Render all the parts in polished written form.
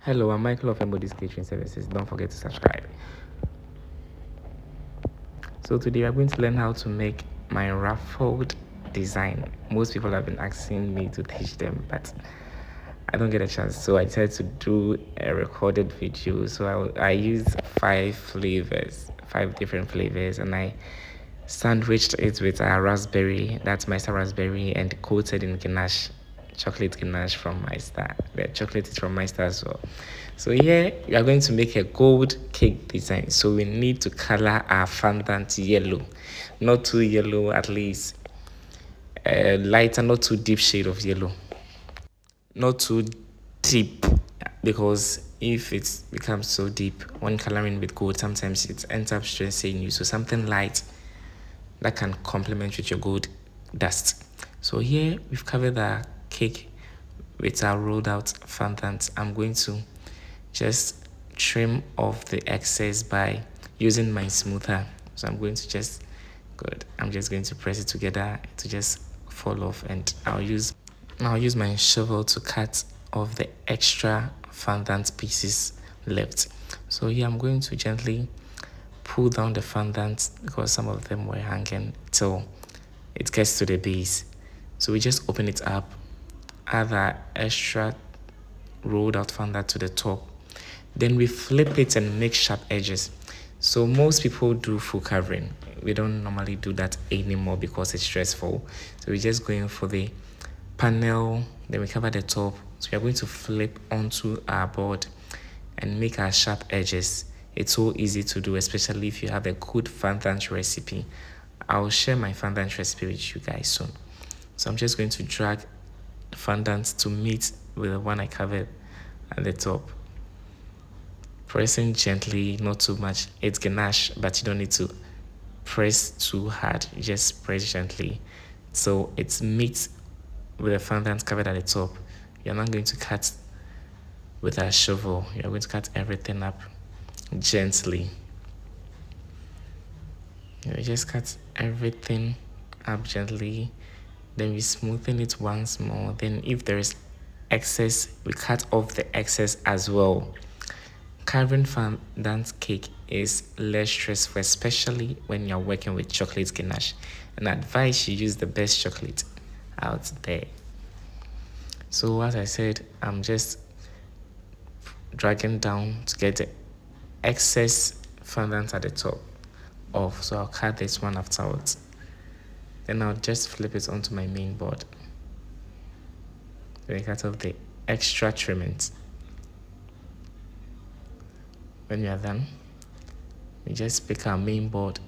Hello, I'm Michael of M.O.D Catering Services. Don't forget to subscribe. So today we are going to learn how to make my ruffled design. Most people have been asking me to teach them, but I don't get a chance. So I decided to do a recorded video. So I used five different flavors, and I sandwiched it with a raspberry, that's my star raspberry, and coated in ganache, chocolate ganache from my star. The chocolate is from my star as well. So here we are going to make a gold cake design. So we need to color our fondant yellow, not too yellow, at least a lighter, not too deep shade of yellow, not too deep, because if it becomes so deep when coloring with gold, sometimes it ends up stressing you. So something light that can complement with your gold dust. So here we've covered our cake with our rolled out fondant. I'm going to just trim off the excess by using my smoother. So I'm going to just going to press it together to just fall off, and I'll use my shovel to cut off the extra fondant pieces left. So here I'm going to gently pull down the fondant because some of them were hanging till it gets to the base. So we just open it up, add the extra rolled out fondant to the top, then we flip it and make sharp edges. So most people do full covering. We don't normally do that anymore because it's stressful. So we're just going for the panel, then we cover the top. So we are going to flip onto our board and make our sharp edges. It's so easy to do, especially if you have a good fondant recipe. I'll share my fondant recipe with you guys soon. So I'm just going to drag fondant to meet with the one I covered at the top. Pressing gently, not too much. It's ganache, but you don't need to press too hard. Just press gently. So it meets with the fondant covered at the top. You're not going to cut with a shovel. You're going to cut everything up gently. You just cut everything up gently. Then we smoothen it once more. Then if there is excess, we cut off the excess as well. Carving fondant cake is less stressful, especially when you're working with chocolate ganache. And I advise you use the best chocolate out there. So as I said, I'm just dragging down to get the excess fondant at the top off. So I'll cut this one afterwards. Then I'll just flip it onto my main board. Then I cut off the extra trimmings. When we are done, we just pick our main board.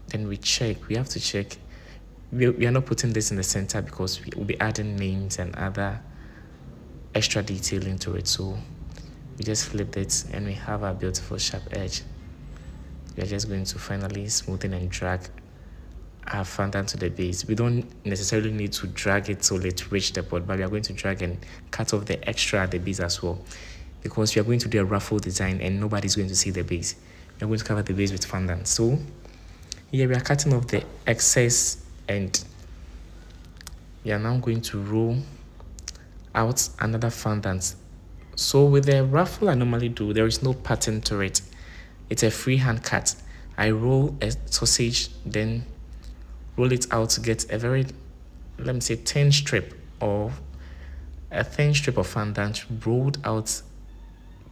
Then we check. We have to check. We are not putting this in the center because we will be adding names and other extra detail into it. So we just flip it and we have our beautiful sharp edge. We are just going to finally smoothen and drag our fondant to the base. We don't necessarily need to drag it till it reaches the board, but we are going to drag and cut off the extra at the base as well, because we are going to do a ruffle design and nobody's going to see the base. We are going to cover the base with fondant. So here we are cutting off the excess, and we are now going to roll out another fondant. So with the ruffle I normally do, there is no pattern to it. It's a freehand cut. I roll a sausage, then roll it out to get a very, let me say, thin strip of fondant rolled out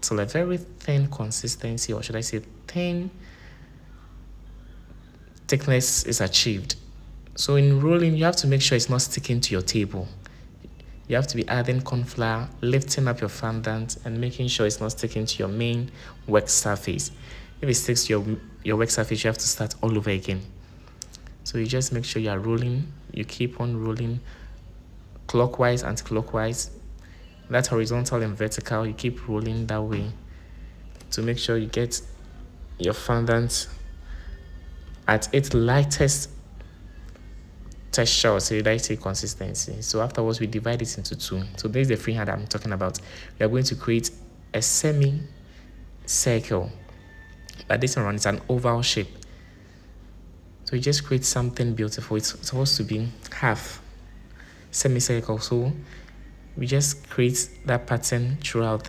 till a very thin consistency, or should I say thin thickness is achieved. So in rolling, you have to make sure it's not sticking to your table. You have to be adding corn flour, lifting up your fondant, and making sure it's not sticking to your main work surface. If it sticks to your work surface, you have to start all over again. So you just make sure you are rolling. You keep on rolling clockwise, anti-clockwise. That's horizontal and vertical. You keep rolling that way to make sure you get your fondant at its lightest texture, or say light consistency. So afterwards, we divide it into two. So this is the freehand I'm talking about. We are going to create a semi-circle, but this one is an oval shape. So you just create something beautiful. It's supposed to be half semicircle. So we just create that pattern throughout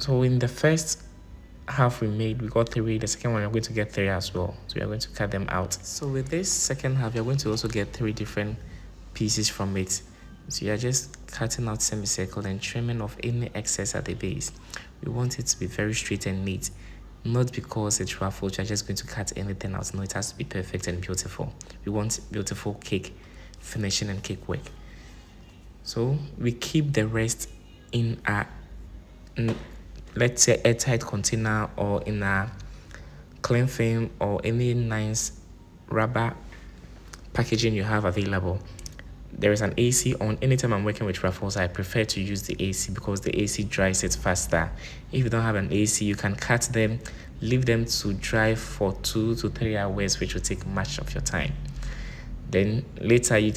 So in the first half we made, we got 3. The second one, we're going to get 3 as well. So we are going to cut them out. So with this second half, you're going to also get 3 different pieces from it. So you're just cutting out semicircle and trimming off any excess at the base. We want it to be very straight and neat. Not because it's ruffled, you're just going to cut anything out. No, it has to be perfect and beautiful. We want beautiful cake finishing and cake work. So we keep the rest in a, let's say, airtight container or in a cling film or any nice rubber packaging you have available. There is an AC on. Anytime I'm working with ruffles, I prefer to use the AC because the AC dries it faster. If you don't have an AC, you can cut them, leave them to dry for 2 to 3 hours, which will take much of your time. Then later you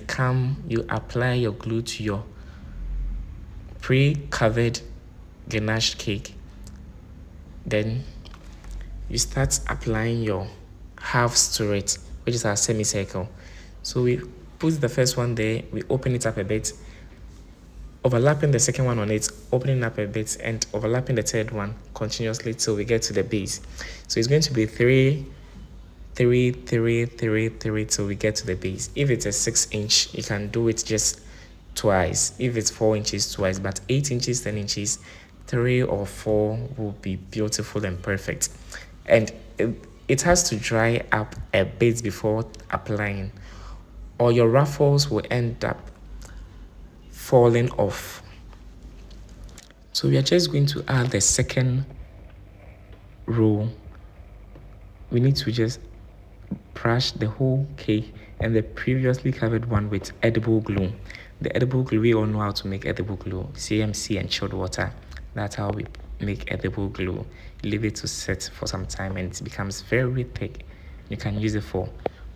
apply your glue to your pre-covered ganache cake. Then you start applying your halves to it, which is our semicircle. So we put the first one there, we open it up a bit, overlapping the second one on it, opening up a bit, and overlapping the third one continuously till we get to the base. So it's going to be 3, 3, 3, 3, 3 till we get to the base. If it's a 6-inch, you can do it just twice. If it's 4 inches, twice. But 8 inches, 10 inches, 3 or 4 will be beautiful and perfect. And it has to dry up a bit before applying, or your ruffles will end up falling off. So we are just going to add the second row. We need to just brush the whole cake and the previously covered one with edible glue. The edible glue, we all know how to make edible glue. CMC and chilled water. That's how we make edible glue. Leave it to set for some time and it becomes very thick. You can use it for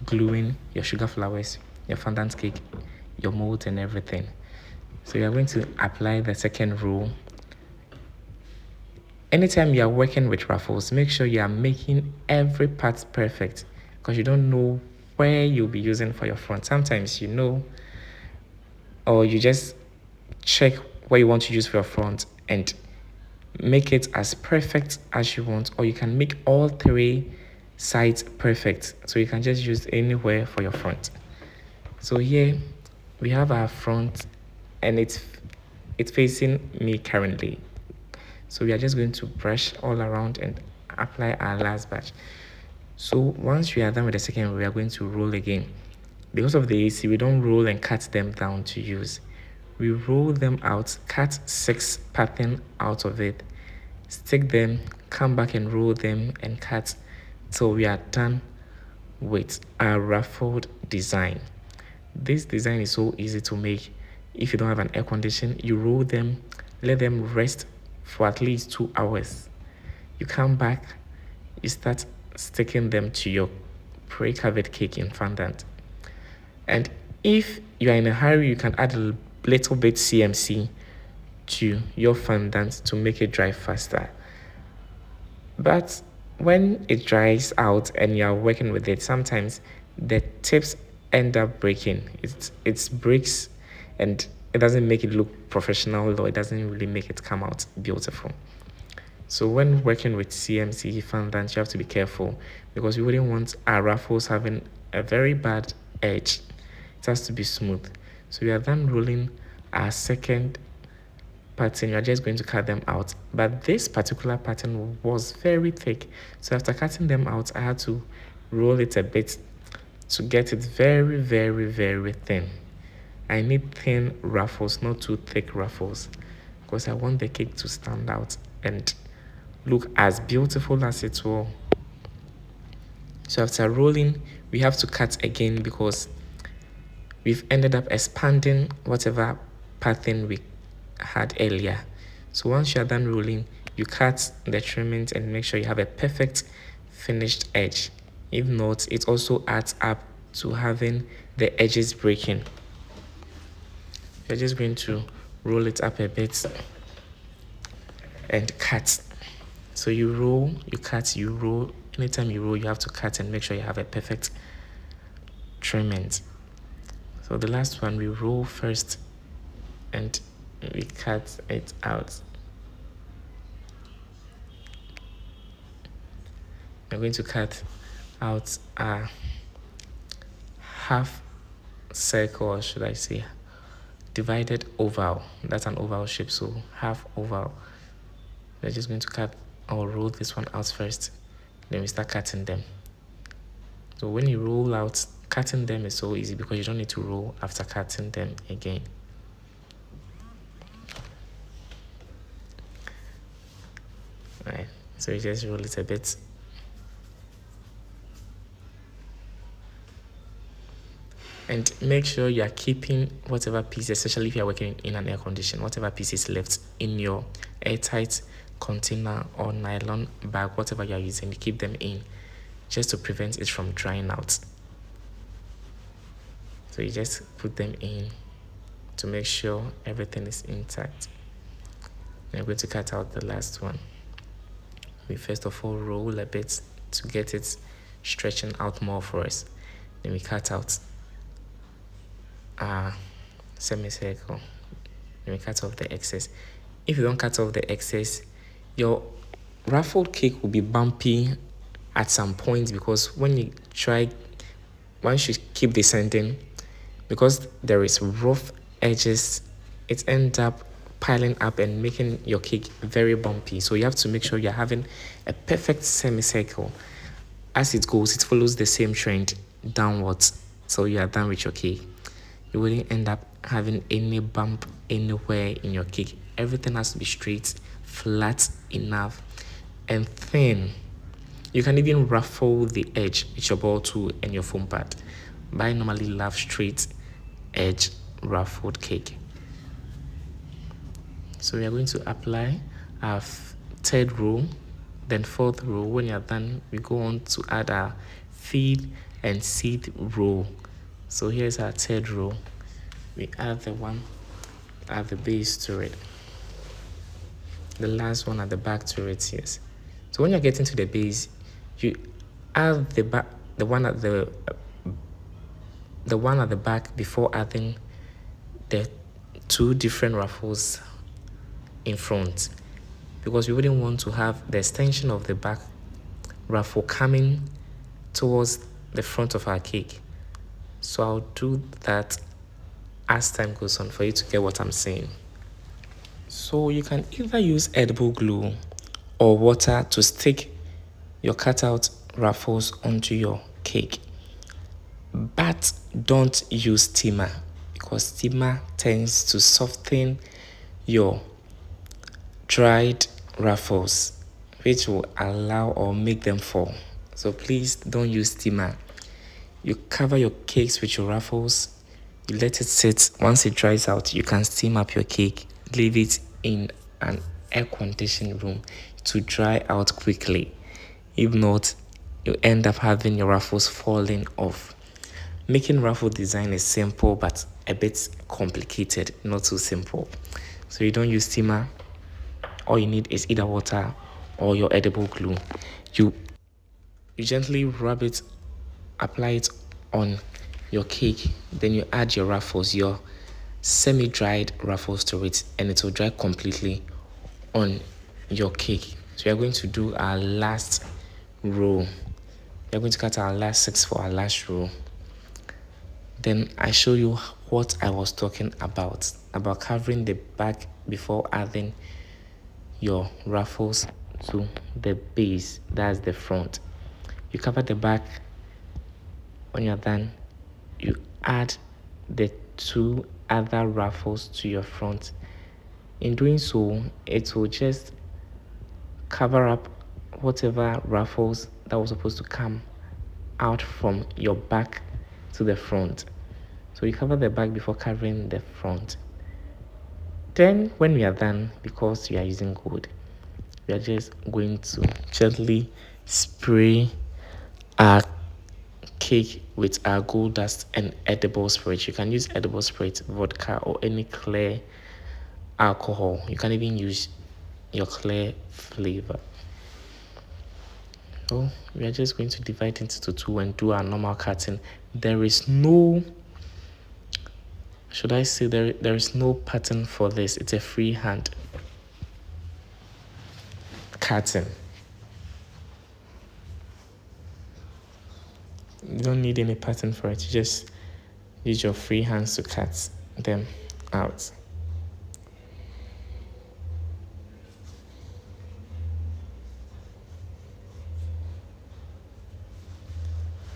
gluing your sugar flowers, your fondant cake, your molds and everything. So you're going to apply the second row. Anytime you are working with ruffles, make sure you are making every part perfect because you don't know where you'll be using for your front. Sometimes you know, or you just check where you want to use for your front and make it as perfect as you want, or you can make all 3 sides perfect. So you can just use anywhere for your front. So here we have our front and it's facing me currently. So we are just going to brush all around and apply our last batch. So once we are done with the second, we are going to roll again. Because of the AC, we don't roll and cut them down to use. We roll them out, cut 6 pattern out of it, stick them, come back and roll them and cut till we are done with our ruffled design. This design is so easy to make. If you don't have an air condition, you roll them, let them rest for at least 2 hours. You come back, you start sticking them to your pre-covered cake in fondant. And if you are in a hurry, you can add a little bit CMC to your fondant to make it dry faster. But when it dries out and you are working with it, sometimes the tips end up breaking. It breaks and it doesn't make it look professional, or it doesn't really make it come out beautiful. So when working with CMC fondant, you have to be careful because we wouldn't want our ruffles having a very bad edge. It has to be smooth. So we are then rolling our second pattern. You're just going to cut them out. But this particular pattern was very thick. So after cutting them out, I had to roll it a bit to get it very, very, very thin. I need thin ruffles, not too thick ruffles, because I want the cake to stand out and look as beautiful as it will. So after rolling, we have to cut again because we've ended up expanding whatever pattern we had earlier. So once you're done rolling, you cut the trimmings and make sure you have a perfect finished edge. If not, it also adds up to having the edges breaking. You're just going to roll it up a bit and cut. So you roll, you cut, you roll. Anytime you roll, you have to cut and make sure you have a perfect trimming. So the last one, we roll first and we cut it out. We're going to cut out a half circle, or should I say divided oval. That's an oval shape, so half oval. We're just going to cut or roll this one out first, then we start cutting them. So when you roll out, cutting them is so easy because you don't need to roll after cutting them again. Right, so you just roll it a bit. And make sure you are keeping whatever piece, especially if you are working in an air condition, whatever piece is left in your airtight container or nylon bag, whatever you are using, you keep them in just to prevent it from drying out. So you just put them in to make sure everything is intact. I'm going to cut out the last one. We first of all roll a bit to get it stretching out more for us. Then we cut out a semicircle. Then we cut off the excess. If you don't cut off the excess, your ruffled cake will be bumpy at some point, because when you try, once you keep descending, because there is rough edges, it ends up piling up and making your cake very bumpy. So you have to make sure you're having a perfect semicircle. As it goes, it follows the same trend downwards. So you are done with your cake. You wouldn't end up having any bump anywhere in your cake. Everything has to be straight, flat enough, and thin. You can even ruffle the edge with your ball tool and your foam pad. But I normally love straight edge ruffled cake. So we are going to apply our third row, then fourth row. When you're done, we go on to add our feed and seed row. So here's our third row. We add the one at the base to it, the last one at the back to it. Yes. So when you're getting to the base, you add the one at the back before adding the two different ruffles in front, because we wouldn't want to have the extension of the back ruffle coming towards the front of our cake. So I'll do that as time goes on for you to get what I'm saying. So you can either use edible glue or water to stick your cutout ruffles onto your cake, but don't use steamer, because steamer tends to soften your dried ruffles, which will allow or make them fall. So please don't use steamer. You cover your cakes with your ruffles, you let it sit. Once it dries out, you can steam up your cake. Leave it in an air-conditioned room to dry out quickly. If not, you end up having your ruffles falling off. Making ruffle design is simple but a bit complicated, not too simple. So you don't use steamer. All you need is either water or your edible glue. You gently rub it, apply it on your cake, then you add your ruffles, your semi-dried ruffles to it, and it will dry completely on your cake. So we are going to do our last row. We are going to cut our last 6 for our last row. Then I show you what I was talking about covering the back before adding your ruffles to the base. That's the front. You cover the back. When you're done, you add the 2 other ruffles to your front. In doing so, it will just cover up whatever ruffles that was supposed to come out from your back to the front. So you cover the back before covering the front. Then when we are done, because we are using gold, we are just going to gently spray our cake with our gold dust and edible spirit. You can use edible spirit, vodka, or any clear alcohol. You can even use your clear flavor. So we are just going to divide into 2 and do our normal cutting. There is no, should I say, there is no pattern for this. It's a freehand cutting. need any pattern for it, you just use your free hands to cut them out.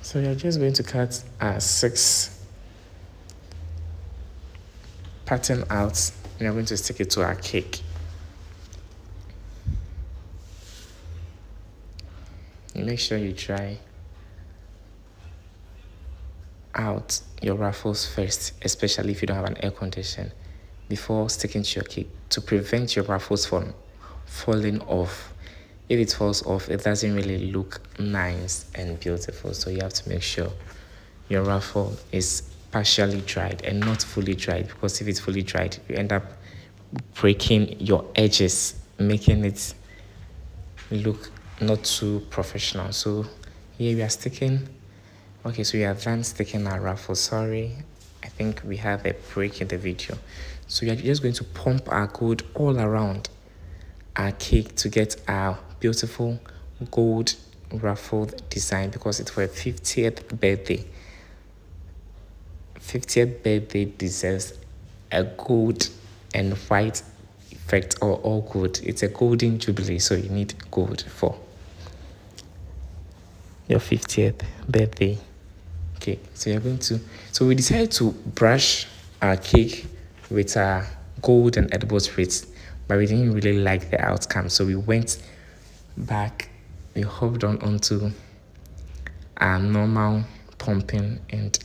So you're just going to cut 6 pattern out, and you're going to stick it to our cake. You make sure you dry out your ruffles first, especially if you don't have an air condition, before sticking to your cake, to prevent your ruffles from falling off. If it falls off, it doesn't really look nice and beautiful. So you have to make sure your ruffle is partially dried and not fully dried, because if it's fully dried, you end up breaking your edges, making it look not too professional. So here we are sticking. Okay, so we are done sticking our ruffle. Sorry, I think we have a break in the video. So we are just going to pump our gold all around our cake to get our beautiful gold ruffled design, because it's for a 50th birthday. 50th birthday deserves a gold and white effect, or all gold. It's a golden jubilee, so you need gold for your 50th birthday cake. So we decided to brush our cake with our gold and edible spirits, but we didn't really like the outcome, so we went back, we hopped onto our normal pumping, and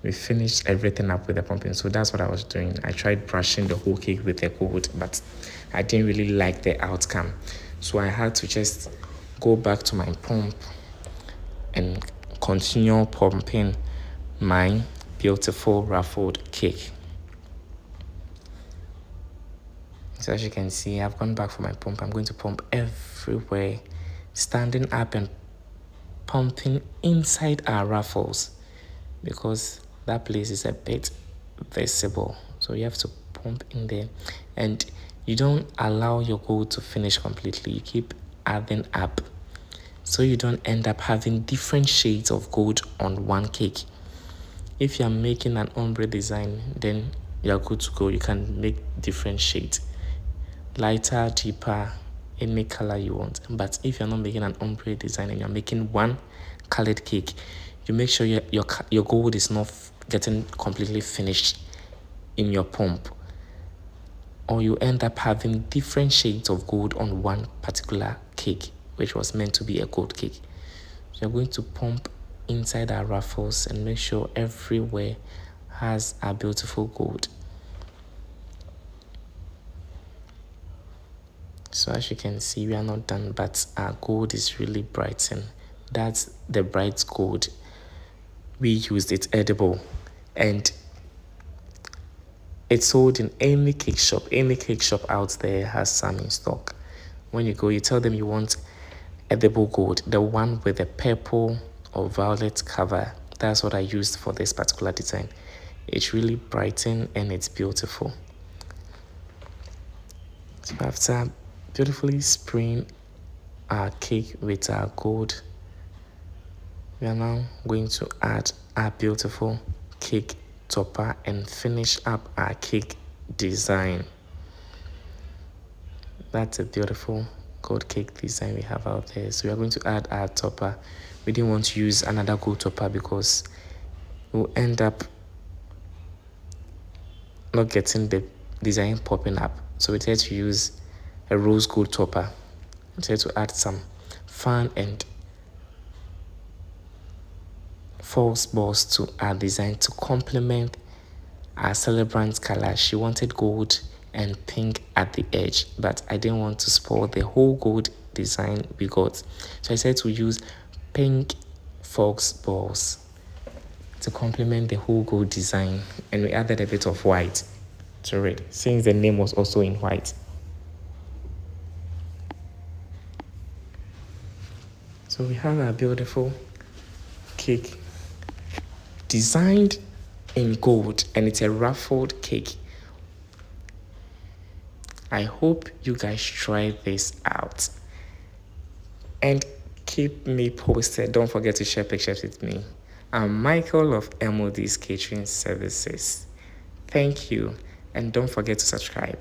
we finished everything up with the pumping. So that's what I was doing. I tried brushing the whole cake with the gold, but I didn't really like the outcome, so I had to just go back to my pump and continue pumping my beautiful ruffled cake. So as you can see, I've gone back for my pump. I'm going to pump everywhere, standing up and pumping inside our ruffles, because that place is a bit visible. So you have to pump in there, and you don't allow your gold to finish completely. You keep adding up, so you don't end up having different shades of gold on one cake. If you're making an ombre design, then you're good to go. You can make different shades, lighter, deeper, any color you want. But if you're not making an ombre design and you're making one colored cake, you make sure your gold is not getting completely finished in your pump, or you end up having different shades of gold on one particular cake, which was meant to be a gold cake. So you're going to pump inside our ruffles and make sure everywhere has a beautiful gold. So as you can see, we are not done, but our gold is really bright, and that's the bright gold we used. It's edible, and it's sold in any cake shop. Any cake shop out there has some in stock. When you go, you tell them you want edible gold, the one with the purple or violet cover. That's what I used for this particular design. It's really brightened and it's beautiful. So after beautifully spraying our cake with our gold, we are now going to add our beautiful cake topper and finish up our cake design. That's a beautiful gold cake design we have out there. So we are going to add our topper. We didn't want to use another gold topper because we'll end up not getting the design popping up. So we decided to use a rose gold topper. We decided to add some fun and false balls to our design to complement our celebrant's color. She wanted gold and pink at the edge, but I didn't want to spoil the whole gold design we got. So I decided to use pink fox balls to complement the whole gold design, and we added a bit of white to it, since the name was also in white. So we have our beautiful cake designed in gold, and it's a ruffled cake. I hope you guys try this out and keep me posted. Don't forget to share pictures with me. I'm Michael of M.O.D Catering Services. Thank you, and don't forget to subscribe.